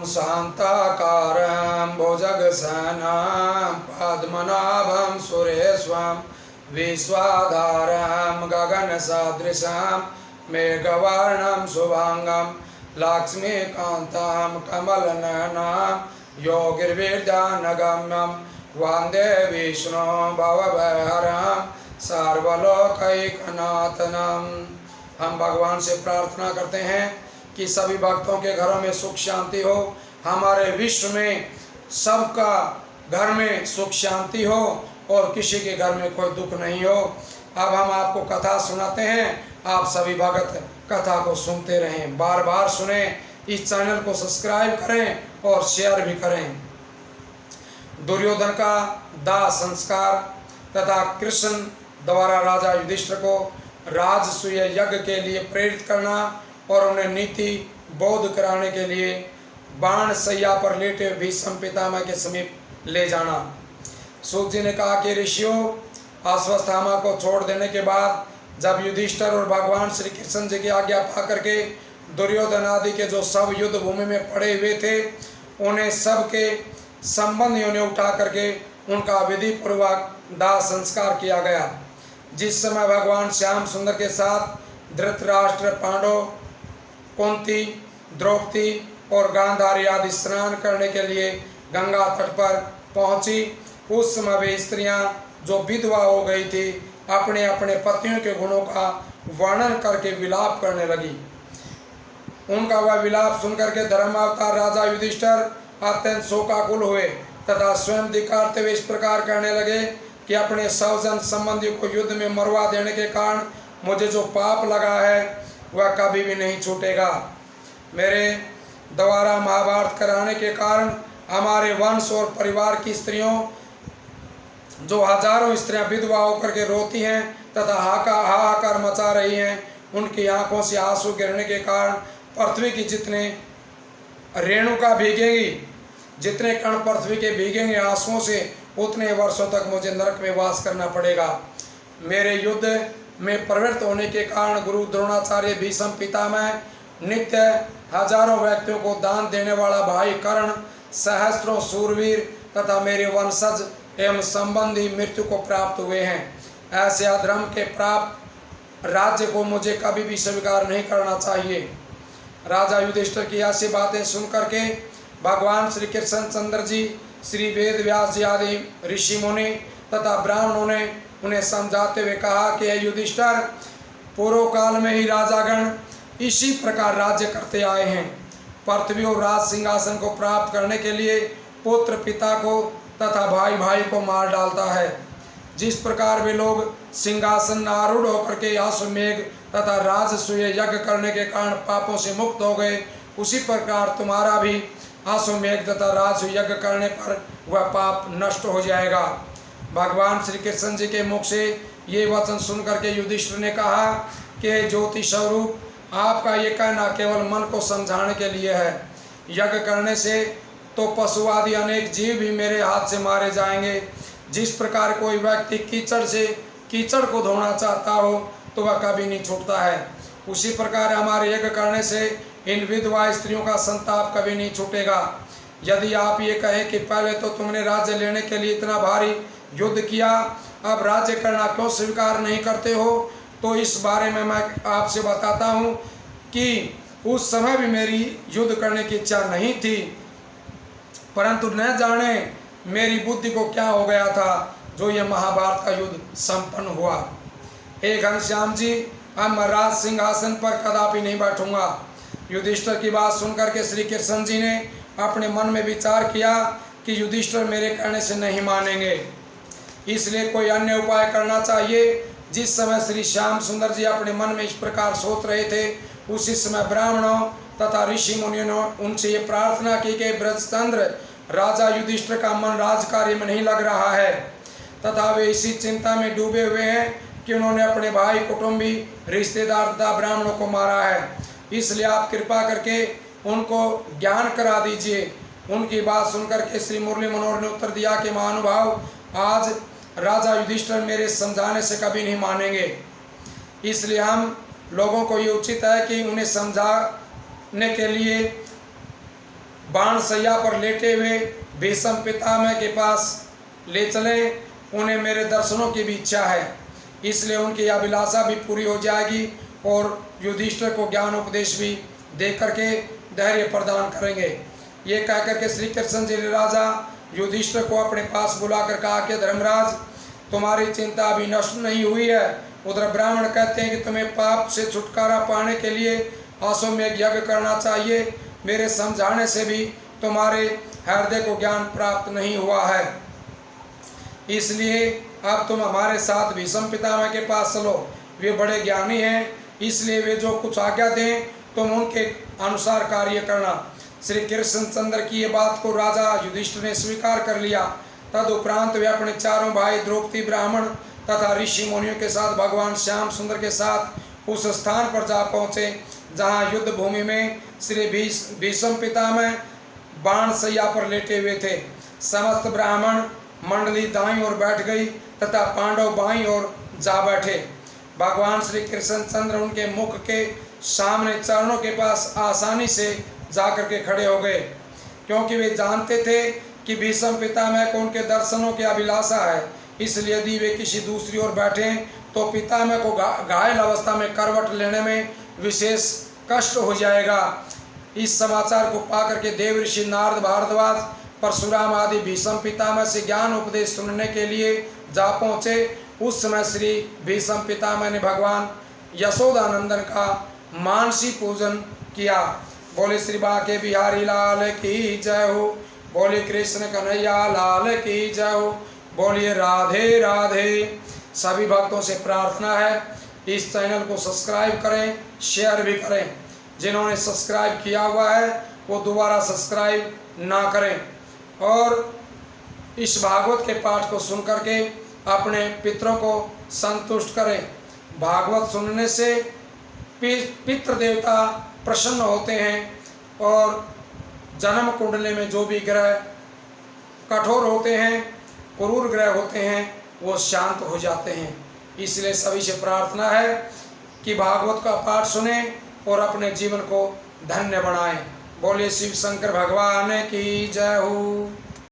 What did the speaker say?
शान्ताकारं भुजगशयनं पद्मनाभं सुरेशं विश्वाधारं गगनसदृशं मेघवर्णं शुभांगं लक्ष्मीकान्तं कमलनयनं योगिर्विद्यानगम्यं वन्दे विष्णुं भवभयहरं सर्वलोकैकनाथनं। हम भगवान से प्रार्थना करते हैं कि सभी भक्तों के घरों में सुख शांति हो, हमारे विश्व में सबका घर में सुख शांति हो और किसी के घर में कोई दुख नहीं हो। अब हम आपको कथा सुनाते हैं, आप सभी भक्त कथा को सुनते रहें, बार बार सुने। इस चैनल को सब्सक्राइब करें और शेयर भी करें। दुर्योधन का दाह संस्कार तथा कृष्ण द्वारा राजा युधिष्ठिर को राजसूय यज्ञ के लिए प्रेरित करना और उन्हें नीति बोध कराने के लिए बाण सैया पर लेटे भीष्म पितामह के समीप ले जाना। सूत जी ने कहा कि ऋषियों, अश्वत्थामा को छोड़ देने के बाद जब युधिष्ठिर और भगवान श्री कृष्ण जी की आज्ञा पा करके दुर्योधन आदि के जो सब युद्ध भूमि में पड़े हुए थे, उन्हें सबके संबंधियों ने उठा करके उनका विधि पूर्वक दाह संस्कार किया गया। जिस समय भगवान श्याम सुंदर के साथ धृतराष्ट्र, पांडव, कुंती, द्रौपदी और गांधारी आदि स्नान करने के लिए गंगा तट पर पहुंची, उस समय वे स्त्रियां जो विधवा हो गई थी अपने अपने पतियों के गुणों का वर्णन करके विलाप करने लगी। उनका वह विलाप सुनकर के धर्मावतार राजा युधिष्ठिर अत्यंत शोकाकुल हुए तथा स्वयं धिक्कारते हुए इस प्रकार कहने लगे कि अपने सौजन संबंधियों को युद्ध में मरवा देने के कारण मुझे जो पाप लगा है वह कभी भी नहीं छूटेगा। मेरे द्वारा महाभारत कराने के कारण हमारे वंश और परिवार की स्त्रियों, जो हजारों स्त्रियां विधवा होकर के रोती हैं तथा हाहाकार मचा रही हैं, उनकी आंखों से आंसू गिरने के कारण पृथ्वी की जितने रेणुका भीगेंगी, जितने कण पृथ्वी के भीगेंगे आंसुओं से, उतने वर्षों तक मुझे नरक में वास करना पड़ेगा। मेरे युद्ध में प्रवृत्त होने के कारण गुरु द्रोणाचार्य, भीष्म पितामह, नित्य हजारों व्यक्तियों को दान देने वाला भाई कर्ण, सहस्त्रों सूरवीर तथा मेरे वंशज एवं संबंधी मृत्यु को प्राप्त हुए हैं। ऐसे अधर्म के प्राप्त राज्य को मुझे कभी भी स्वीकार नहीं करना चाहिए। राजा युधिष्ठिर की ऐसी बातें सुन करके भगवान श्री कृष्ण चंद्र जी, श्री वेद व्यास जी आदि ऋषि मुनि तथा ब्राह्मणों ने उन्हें समझाते हुए कहा कि युधिष्ठिर, पूर्व काल में ही राजागण इसी प्रकार राज्य करते आए हैं। पृथ्वी और राज सिंहासन को प्राप्त करने के लिए पुत्र पिता को तथा भाई भाई को मार डालता है। जिस प्रकार वे लोग सिंहासन आरूढ़ होकर के अश्वमेघ तथा राजसूय यज्ञ करने के कारण पापों से मुक्त हो गए, उसी प्रकार तुम्हारा भी अश्वमेघ तथा राजसूय यज्ञ करने पर वह पाप नष्ट हो जाएगा। भगवान श्री कृष्ण जी के मुख से ये वचन सुनकर के युधिष्ठिर ने कहा कि ज्योति स्वरूप, आपका ये कहना केवल मन को समझाने के लिए है। यज्ञ करने से तो पशु आदि अनेक जीव भी मेरे हाथ से मारे जाएंगे। जिस प्रकार कोई व्यक्ति कीचड़ से कीचड़ को धोना चाहता हो तो वह कभी नहीं छूटता है, उसी प्रकार हमारे यज्ञ करने से इन विधवा स्त्रियों का संताप कभी नहीं छूटेगा। यदि आप ये कहें कि पहले तो तुमने राज्य लेने के लिए इतना भारी युद्ध किया, अब राज्य करना क्यों स्वीकार नहीं करते हो, तो इस बारे में मैं आपसे बताता हूँ कि उस समय भी मेरी युद्ध करने की इच्छा नहीं थी, परंतु न जाने मेरी बुद्धि को क्या हो गया था जो ये महाभारत का युद्ध संपन्न हुआ। हे घनश्याम जी, अब मैं राज सिंहासन पर कदापि नहीं बैठूंगा। युधिष्ठिर की बात सुनकर के श्री कृष्ण जी ने अपने मन में विचार किया कि युधिष्ठिर मेरे कहने से नहीं मानेंगे, इसलिए कोई अन्य उपाय करना चाहिए। जिस समय श्री श्याम सुंदर जी अपने मन में इस प्रकार सोच रहे थे, उसी समय ब्राह्मणों तथा ऋषि मुनियों ने उनसे ये प्रार्थना की कि ब्रजचंद्र, राजा युधिष्ठिर का मन राजकार्य में नहीं लग रहा है तथा वे इसी चिंता में डूबे हुए हैं कि उन्होंने अपने भाई, कुटुंबी, रिश्तेदार तथा ब्राह्मणों को मारा है। इसलिए आप कृपा करके उनको ज्ञान करा दीजिए। उनकी बात सुनकर के श्री मुरली मनोहर ने उत्तर दिया कि महानुभाव, आज राजा युधिष्ठिर मेरे समझाने से कभी नहीं मानेंगे, इसलिए हम लोगों को ये उचित है कि उन्हें समझाने के लिए बाण सैया पर लेटे हुए भीष्म पितामह के पास ले चलें। उन्हें मेरे दर्शनों की भी इच्छा है, इसलिए उनकी अभिलाषा भी पूरी हो जाएगी और युधिष्ठिर को ज्ञान उपदेश भी दे करके धैर्य प्रदान करेंगे। ये कह करके श्री कृष्ण जी ने राजा युधिष्ठिर को अपने पास बुलाकर कहा कि धर्मराज, तुम्हारी चिंता अभी नष्ट नहीं हुई है। उधर ब्राह्मण कहते हैं कि तुम्हें पाप से छुटकारा पाने के लिए अश्वमेध यज्ञ करना चाहिए। मेरे समझाने से भी तुम्हारे हृदय को ज्ञान प्राप्त नहीं हुआ है, इसलिए अब तुम हमारे साथ भीष्म पितामह के पास चलो। वे बड़े ज्ञानी हैं, इसलिए वे जो कुछ आज्ञा दें तुम उनके अनुसार कार्य करना। श्री कृष्णचंद्र की ये बात को राजा युधिष्ठिर ने स्वीकार कर लिया। तदुपरांत वे अपने चारों भाई द्रौपदी, ब्राह्मण तथा ऋषि मुनियों के साथ भगवान श्याम सुंदर के साथ उस स्थान पर जा पहुँचे जहाँ युद्ध भूमि में श्री भीष्म पितामह बाण सैया पर लेटे हुए थे। समस्त ब्राह्मण मंडली दाईं ओर बैठ गई तथा पांडव बाईं ओर जा बैठे। भगवान श्री कृष्णचंद्र उनके मुख के सामने चरणों के पास आसानी से जाकर के खड़े हो गए, क्योंकि वे जानते थे कि भीष्म पितामह को उनके दर्शनों की अभिलाषा है। इसलिए यदि वे किसी दूसरी ओर बैठें तो पितामह को घायल अवस्था में करवट लेने में विशेष कष्ट हो जाएगा। इस समाचार को पाकर के देव ऋषि नारद, भारद्वाज, परशुराम आदि भीष्म पितामह से ज्ञान उपदेश सुनने के लिए जा पहुँचे। उस समय श्री भीष्म पितामह ने भगवान यशोदानंदन का मानसी पूजन किया। बोले श्री बांके बिहारी लाल की जय हो, बोले कृष्ण कन्हैया लाल की जय हो, बोलिए राधे राधे। सभी भक्तों से प्रार्थना है इस चैनल को सब्सक्राइब करें, शेयर भी करें। जिन्होंने सब्सक्राइब किया हुआ है वो दोबारा सब्सक्राइब ना करें और इस भागवत के पाठ को सुन करके अपने पितरों को संतुष्ट करें। भागवत सुनने से पितृ देवता प्रसन्न होते हैं और जन्म कुंडली में जो भी ग्रह कठोर होते हैं, क्रूर ग्रह होते हैं, वो शांत हो जाते हैं। इसलिए सभी से प्रार्थना है कि भागवत का पाठ सुने और अपने जीवन को धन्य बनाएं। बोले शिव शंकर भगवान की जय हो।